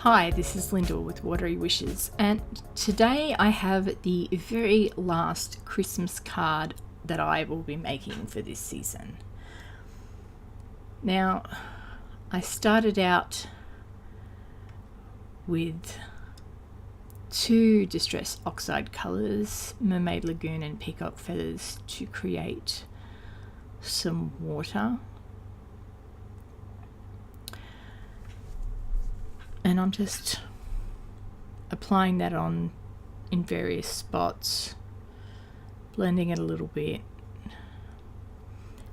Hi, this is Linda with Watery Wishes, and today I have the very last Christmas card that I will be making for this season. Now, I started out with two Distress Oxide colours, Mermaid Lagoon and Peacock Feathers, to create some water. And I'm just applying that on in various spots, blending it a little bit.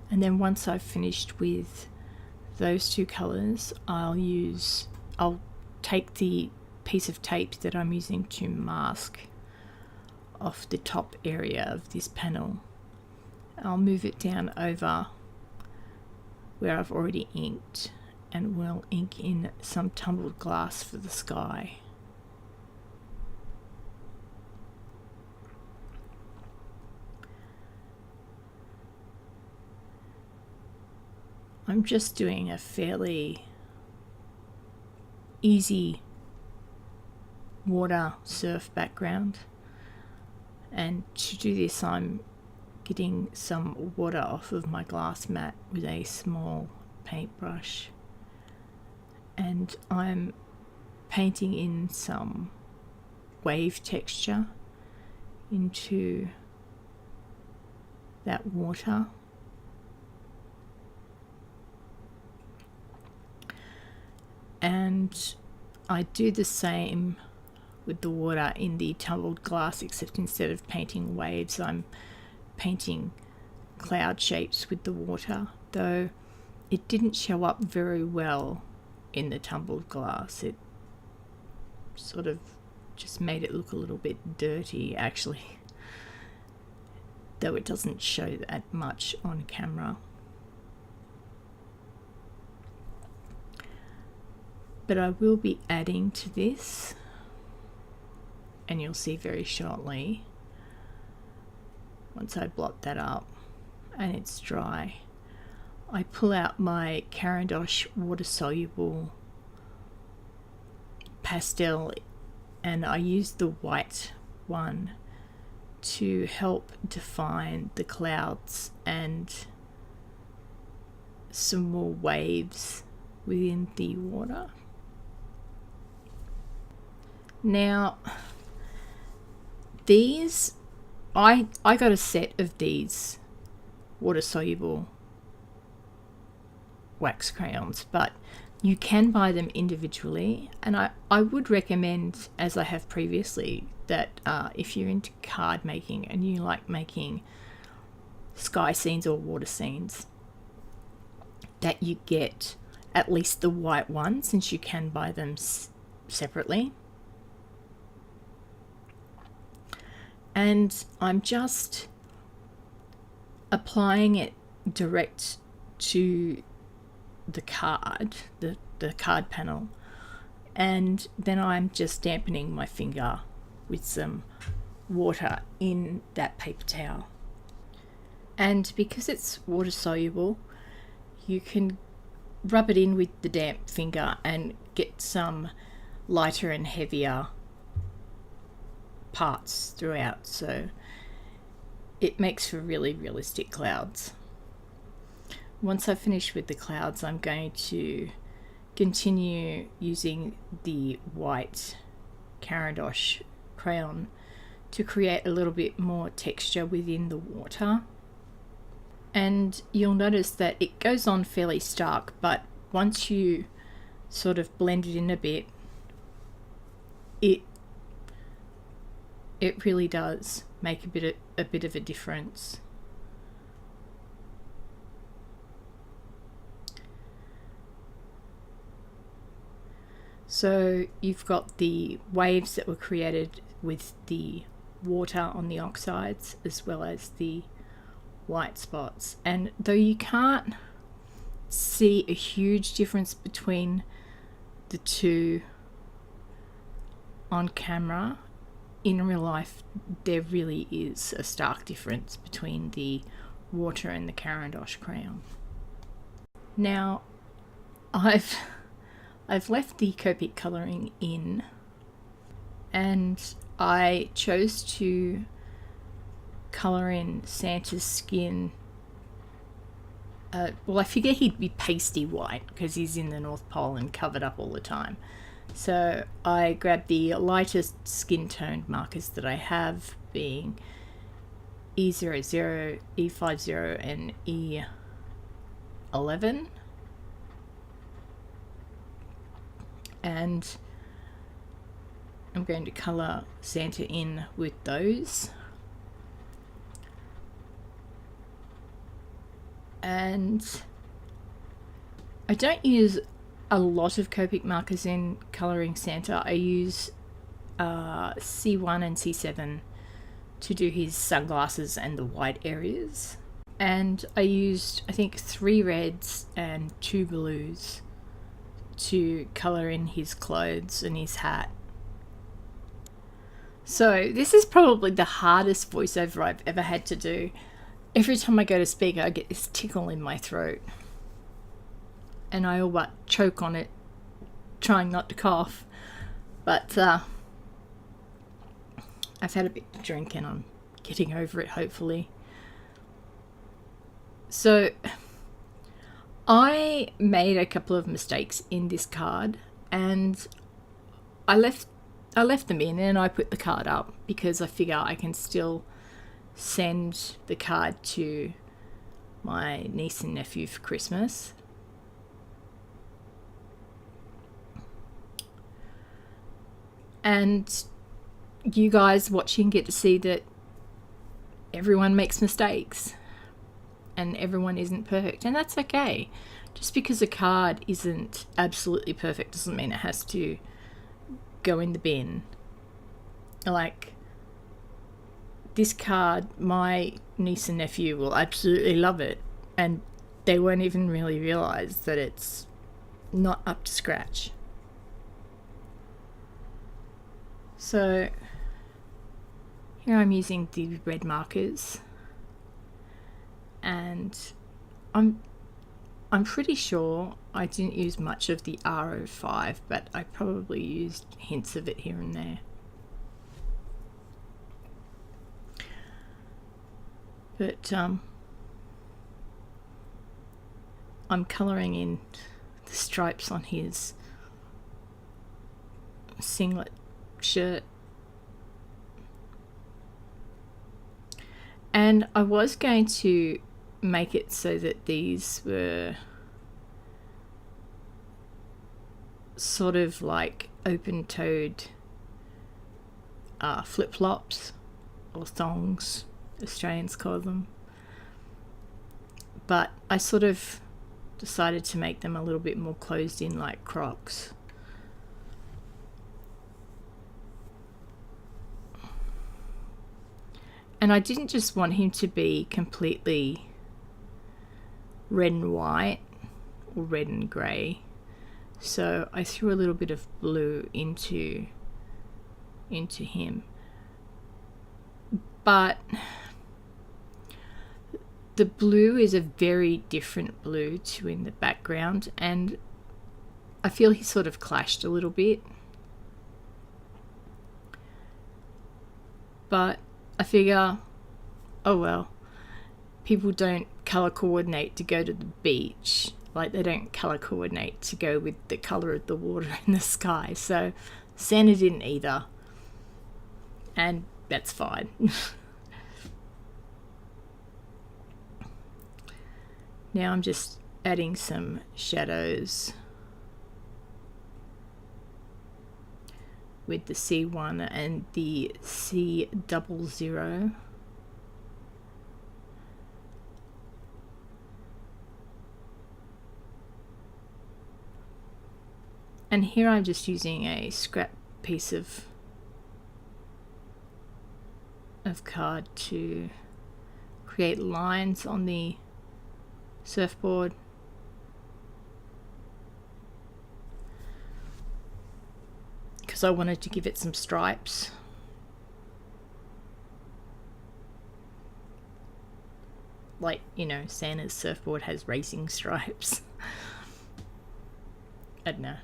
And then once I've finished with those two colours, I'll take the piece of tape that I'm using to mask off the top area of this panel. I'll move it down over where I've already inked, and we'll ink in some tumbled glass for the sky. I'm just doing a fairly easy water surf background, and to do this I'm getting some water off of my glass mat with a small paintbrush, and I'm painting in some wave texture into that water. And I do the same with the water in the tumbled glass, except instead of painting waves, I'm painting cloud shapes with the water, though it didn't show up very well in the tumbled glass. It sort of just made it look a little bit dirty, actually, though it doesn't show that much on camera. But I will be adding to this, and you'll see very shortly once I blot that up and it's dry. I pull out my Carandosh water-soluble pastel, and I use the white one to help define the clouds and some more waves within the water. Now, these, I got a set of these water-soluble wax crayons, but you can buy them individually, and I would recommend, as I have previously, that if you're into card making and you like making sky scenes or water scenes, that you get at least the white one, since you can buy them separately. And I'm just applying it direct to the card, the card panel, and then I'm just dampening my finger with some water in that paper towel. And because it's water soluble, you can rub it in with the damp finger and get some lighter and heavier parts throughout, so it makes for really realistic clouds. Once I finish with the clouds, I'm going to continue using the white Carandosh crayon to create a little bit more texture within the water. And you'll notice that it goes on fairly stark, but once you sort of blend it in a bit, it really does make a bit of a difference. So you've got the waves that were created with the water on the oxides, as well as the white spots. And though you can't see a huge difference between the two on camera, in real life there really is a stark difference between the water and the Carandosh crayon. Now, I've I've left the Copic colouring in, and I chose to colour in Santa's skin. Well, I figure he'd be pasty white because he's in the North Pole and covered up all the time. So I grabbed the lightest skin toned markers that I have, being E00, E50 and E11. And I'm going to colour Santa in with those. And I don't use a lot of Copic markers in colouring Santa. I use C1 and C7 to do his sunglasses and the white areas. And I used, I think, 3 reds and 2 blues to colour in his clothes and his hat. So this is probably the hardest voiceover I've ever had to do. Every time I go to speak, I get this tickle in my throat. And I all but choke on it, trying not to cough. But I've had a bit to drink and I'm getting over it, hopefully. So I made a couple of mistakes in this card, and I left them in and I put the card up because I figure I can still send the card to my niece and nephew for Christmas. And you guys watching get to see that everyone makes mistakes and everyone isn't perfect, and that's okay. Just because a card isn't absolutely perfect doesn't mean it has to go in the bin. Like this card, my niece and nephew will absolutely love it, and they won't even really realise that it's not up to scratch. So here I'm using the red markers, and I'm pretty sure I didn't use much of the R05, but I probably used hints of it here and there. But I'm colouring in the stripes on his singlet shirt. And I was going to make it so that these were sort of like open-toed flip-flops or thongs, Australians call them. But I sort of decided to make them a little bit more closed in, like Crocs. And I didn't just want him to be completely red and white or red and grey. So I threw a little bit of blue into him. But the blue is a very different blue to in the background, and I feel he sort of clashed a little bit. But I figure, oh well, people don't colour coordinate to go to the beach. Like, they don't colour coordinate to go with the colour of the water in the sky. So Santa didn't either. And that's fine. Now I'm just adding some shadows with the C1 and the C00. And here I'm just using a scrap piece of card to create lines on the surfboard. Because I wanted to give it some stripes. Like, you know, Santa's surfboard has racing stripes. I don't know.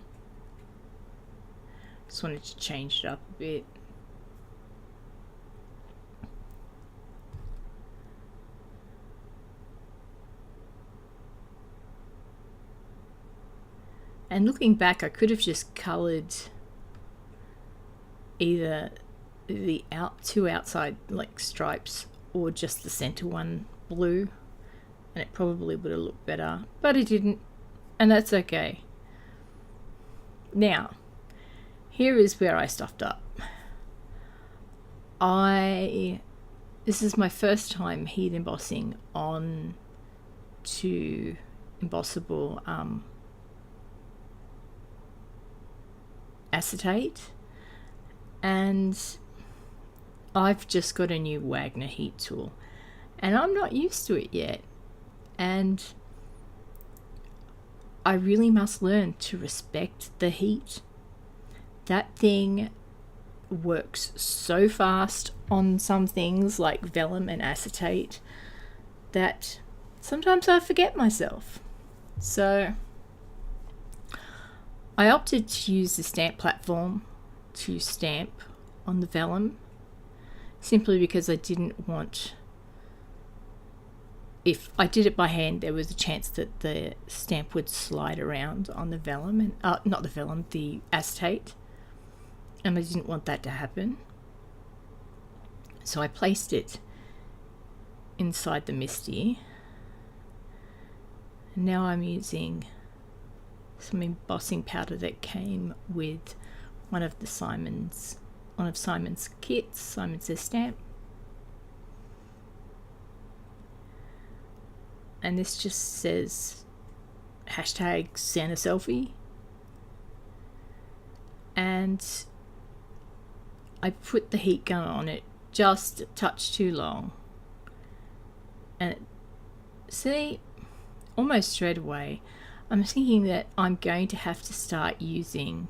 Just wanted to change it up a bit. And looking back, I could have just coloured either the two outside like stripes or just the center one blue, and it probably would have looked better, but it didn't, and that's okay. Now, here is where I stuffed up. This is my first time heat embossing on to embossable acetate, and I've just got a new Wagner heat tool and I'm not used to it yet, and I really must learn to respect the heat. That thing works so fast on some things like vellum and acetate that sometimes I forget myself. So I opted to use the stamp platform to stamp on the vellum, simply because I didn't want, if I did it by hand, there was a chance that the stamp would slide around on the vellum, and not the vellum, the acetate, and I didn't want that to happen. So I placed it inside the MISTI, and now I'm using some embossing powder that came with one of Simon's kits. Simon Says stamp, and this just says hashtag Santa selfie, and I put the heat gun on it just a touch too long, and see, almost straight away I'm thinking that I'm going to have to start using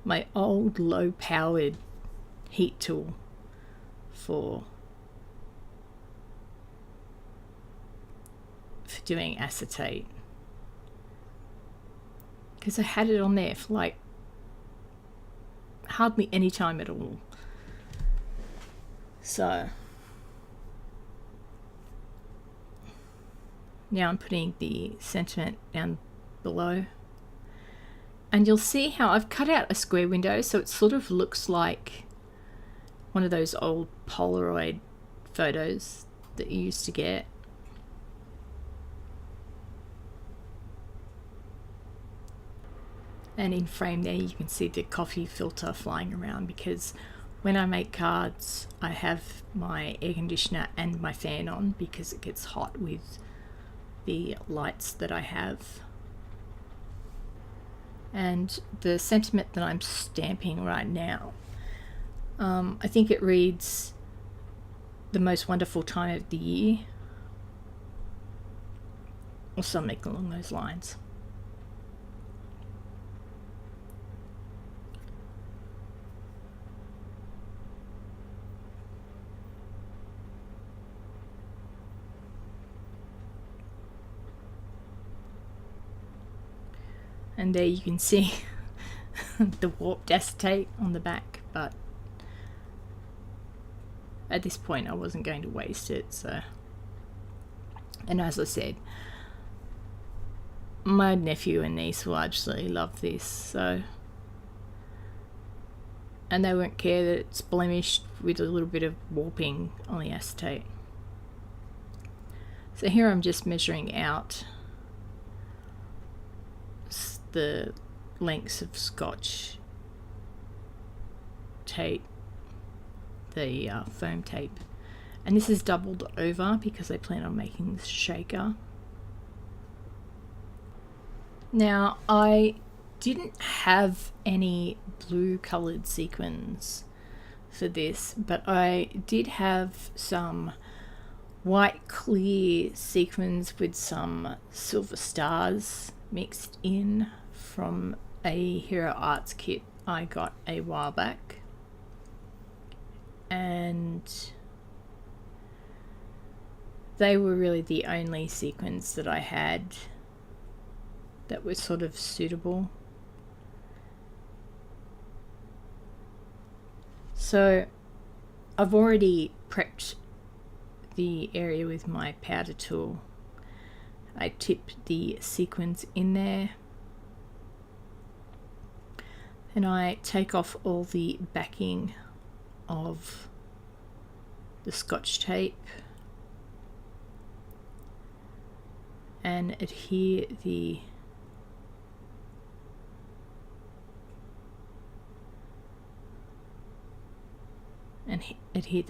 my old low-powered heat tool for doing acetate, because I had it on there for like hardly any time at all. So now I'm putting the sentiment down below, and you'll see how I've cut out a square window so it sort of looks like one of those old Polaroid photos that you used to get. And in frame there you can see the coffee filter flying around, because when I make cards I have my air conditioner and my fan on because it gets hot with the lights that I have. And the sentiment that I'm stamping right now, I think it reads "the most wonderful time of the year" or something along those lines. And there you can see the warped acetate on the back, but at this point I wasn't going to waste it. So, and as I said, my nephew and niece will absolutely love this, so, and they won't care that it's blemished with a little bit of warping on the acetate. So here I'm just measuring out the lengths of Scotch tape, the foam tape, and this is doubled over because I plan on making this shaker. Now I didn't have any blue coloured sequins for this, but I did have some white clear sequins with some silver stars mixed in from a Hero Arts kit I got a while back, and they were really the only sequins that I had that were sort of suitable. So I've already prepped the area with my powder tool. I tip the sequins in there, and I take off all the backing of the Scotch tape and adhere the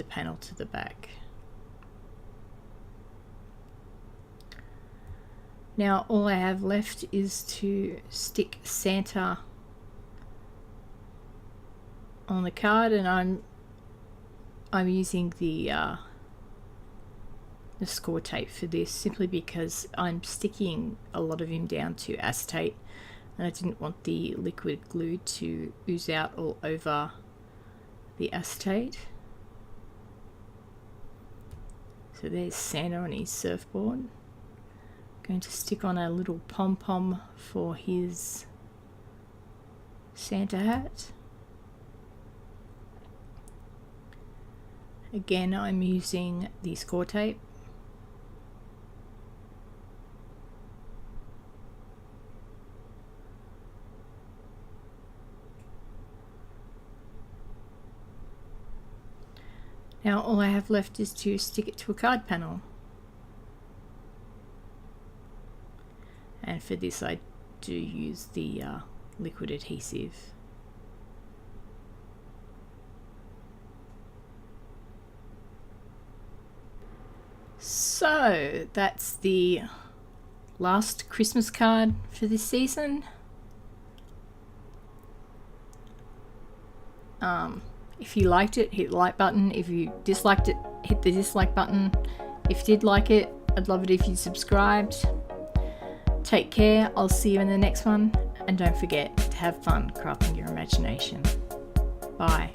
panel to the back. Now all I have left is to stick Santa on the card, and I'm using the score tape for this simply because I'm sticking a lot of him down to acetate, and I didn't want the liquid glue to ooze out all over the acetate. So there's Santa on his surfboard. Going to stick on a little pom-pom for his Santa hat. Again, I'm using the score tape. Now all I have left is to stick it to a card panel. And for this I do use the liquid adhesive. So that's the last Christmas card for this season. If you liked it, hit the like button. If you disliked it, hit the dislike button. If you did like it, I'd love it if you subscribed. Take care, I'll see you in the next one, and don't forget to have fun crafting your imagination. Bye.